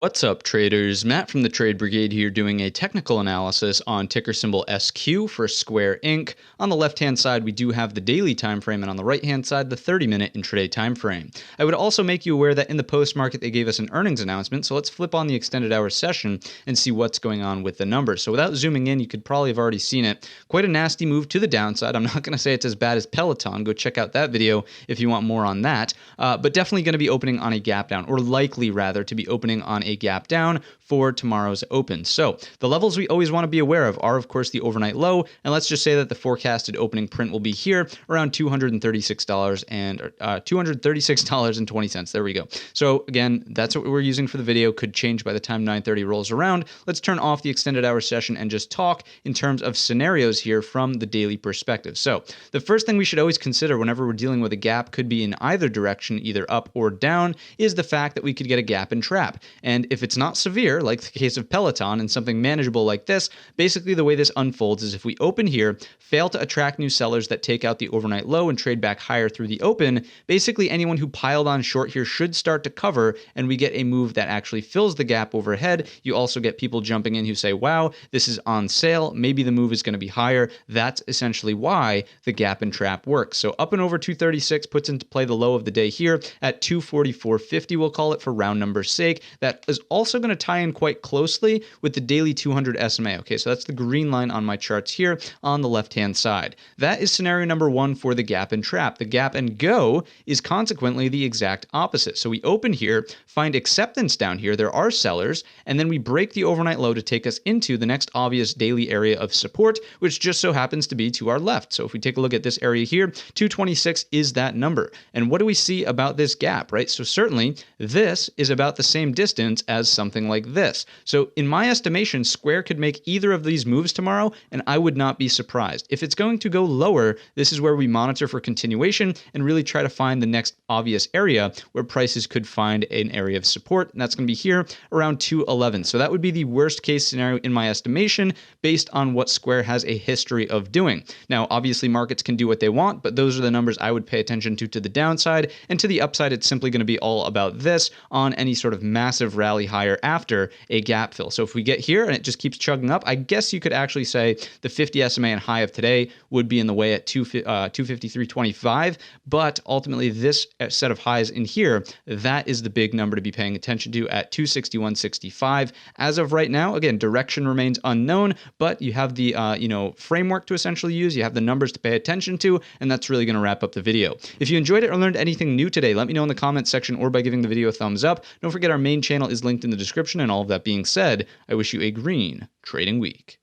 What's up, traders? Matt from the Trade Brigade here doing a technical analysis on ticker symbol SQ for Square Inc. On the left-hand side, we do have the daily time frame, and on the right-hand side, the 30-minute intraday time frame. I would also make you aware that in the post-market, they gave us an earnings announcement, so let's flip on the extended hour session and see what's going on with the numbers. So without zooming in, you could probably have already seen it. Quite a nasty move to the downside. I'm not going to say it's as bad as Peloton. Go check out that video if you want more on that, but definitely going to be opening on a gap down, or likely rather to be opening on a gap down for tomorrow's open. So the levels we always want to be aware of are, of course, the overnight low, and let's just say that the forecasted opening print will be here around $236 and $236.20. There we go. So again, that's what we're using for the video. Could change by the time 9:30 rolls around. Let's turn off the extended hour session and just talk in terms of scenarios here from the daily perspective. So the first thing we should always consider whenever we're dealing with a gap, could be in either direction, either up or down, is the fact that we could get a gap and trap. And if it's not severe, like the case of Peloton, and something manageable like this, basically the way this unfolds is if we open here, fail to attract new sellers that take out the overnight low and trade back higher through the open, basically anyone who piled on short here should start to cover, and we get a move that actually fills the gap overhead. You also get people jumping in who say, wow, this is on sale, maybe the move is going to be higher. That's essentially why the gap and trap works. So up and over 236 puts into play the low of the day here at 244.50, we'll call it for round number's sake. That is also going to tie in quite closely with the daily 200 SMA. Okay, so that's the green line on my charts here on the left-hand side. That is scenario number one for the gap and trap. The gap and go is consequently the exact opposite. So we open here, find acceptance down here, there are sellers, and then we break the overnight low to take us into the next obvious daily area of support, which just so happens to be to our left. So if we take a look at this area here, 226 is that number. And what do we see about this gap, right? So certainly this is about the same distance as something like this. So in my estimation, Square could make either of these moves tomorrow, and I would not be surprised. If it's going to go lower, this is where we monitor for continuation and really try to find the next obvious area where prices could find an area of support, and that's going to be here around 211. So that would be the worst case scenario in my estimation based on what Square has a history of doing. Now, obviously markets can do what they want, but those are the numbers I would pay attention to the downside, and to the upside, it's simply going to be all about this on any sort of massive rally higher after a gap fill. So if we get here and it just keeps chugging up, I guess you could actually say the 50 SMA and high of today would be in the way at 253.25, but ultimately this set of highs in here, that is the big number to be paying attention to at 261.65. As of right now, again, direction remains unknown, but you have the framework to essentially use, you have the numbers to pay attention to, and that's really going to wrap up the video. If you enjoyed it or learned anything new today, let me know in the comments section or by giving the video a thumbs up. Don't forget our main channel is linked in the description, and all of that being said, I wish you a green trading week.